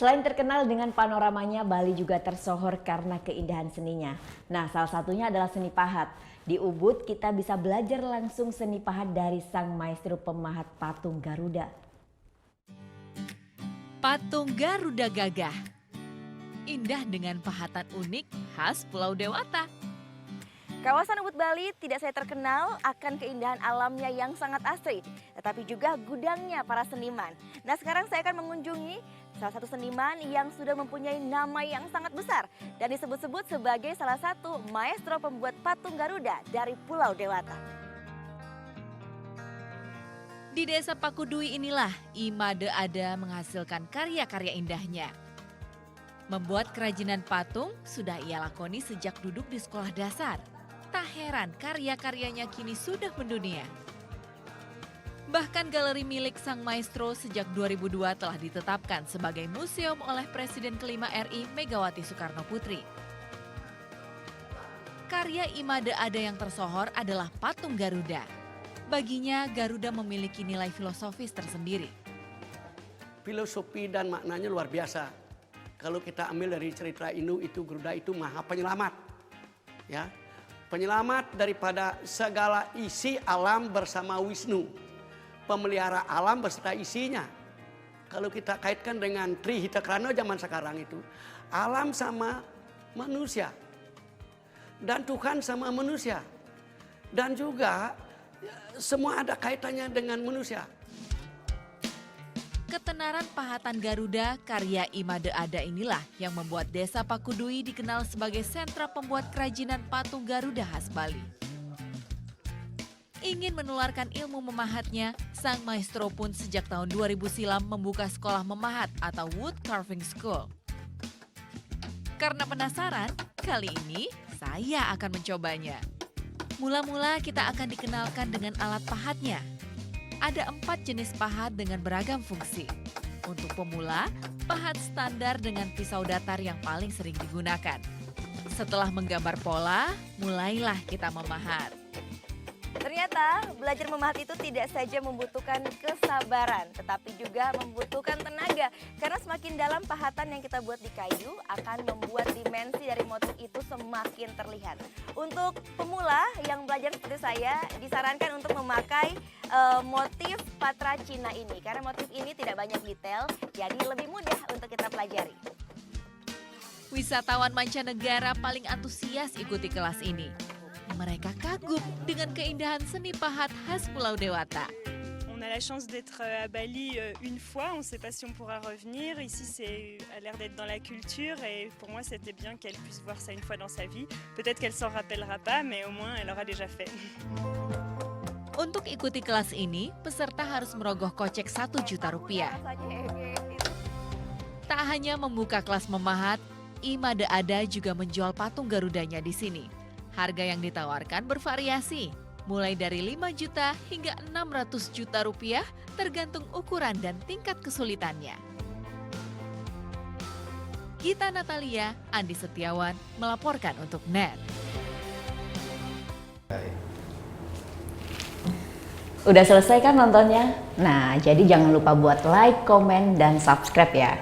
Selain terkenal dengan panoramanya, Bali juga tersohor karena keindahan seninya. Nah, salah satunya adalah seni pahat. Di Ubud kita bisa belajar langsung seni pahat dari sang maestro pemahat patung Garuda. Patung Garuda gagah, indah dengan pahatan unik khas Pulau Dewata. Kawasan Ubud Bali tidak saya terkenal akan keindahan alamnya yang sangat asri, tetapi juga gudangnya para seniman. Nah, sekarang saya akan mengunjungi salah satu seniman yang sudah mempunyai nama yang sangat besar dan disebut-sebut sebagai salah satu maestro pembuat patung Garuda dari Pulau Dewata. Di Desa Pakudui inilah Imade Ada menghasilkan karya-karya indahnya. Membuat kerajinan patung sudah ia lakoni sejak duduk di sekolah dasar. Tak heran karya-karyanya kini sudah mendunia. Bahkan galeri milik sang maestro sejak 2002 telah ditetapkan sebagai museum oleh Presiden kelima RI Megawati Soekarno Putri. Karya Imade Ada yang tersohor adalah patung Garuda. Baginya Garuda memiliki nilai filosofis tersendiri. Filosofi dan maknanya luar biasa. Kalau kita ambil dari cerita Hindu itu Garuda itu maha penyelamat. Ya. Penyelamat daripada segala isi alam bersama Wisnu. Pemelihara alam beserta isinya. Kalau kita kaitkan dengan Trihitakrana zaman sekarang itu. Alam sama manusia. Dan Tuhan sama manusia. Dan juga semua ada kaitannya dengan manusia. Ketenaran pahatan Garuda karya Imade Ada inilah yang membuat Desa Pakudui dikenal sebagai sentra pembuat kerajinan patung Garuda khas Bali. Ingin menularkan ilmu memahatnya, sang maestro pun sejak tahun 2000 silam membuka sekolah memahat atau Wood Carving School. Karena penasaran, kali ini saya akan mencobanya. Mula-mula kita akan dikenalkan dengan alat pahatnya. Ada 4 jenis pahat dengan beragam fungsi. Untuk pemula, pahat standar dengan pisau datar yang paling sering digunakan. Setelah menggambar pola, mulailah kita memahat. Ternyata belajar memahat itu tidak saja membutuhkan kesabaran, tetapi juga membutuhkan tenaga. Karena semakin dalam pahatan yang kita buat di kayu akan membuat dimensi dari motif itu semakin terlihat. Untuk pemula yang belajar seperti saya, disarankan untuk memakai motif patra Cina ini. Karena motif ini tidak banyak detail, jadi lebih mudah untuk kita pelajari. Wisatawan mancanegara paling antusias ikuti kelas ini. Mereka kagum dengan keindahan seni pahat khas Pulau Dewata. On a la chance d'être à Bali une fois, on ne sait pas si on pourra revenir. Ici, c'est a l'air d'être dans la culture et pour moi, c'était bien qu'elle puisse voir ça une fois dans sa vie. Peut-être qu'elle s'en rappellera pas, mais au moins, elle aura déjà fait. Untuk ikuti kelas ini, peserta harus merogoh kocek 1 juta rupiah. Tak hanya membuka kelas memahat, Imade Ada juga menjual patung Garudanya di sini. Harga yang ditawarkan bervariasi, mulai dari 5 juta hingga 600 juta rupiah tergantung ukuran dan tingkat kesulitannya. Gita Natalia, Andi Setiawan melaporkan untuk NET. Udah selesai kan nontonnya? Nah, jadi jangan lupa buat like, komen, dan subscribe ya.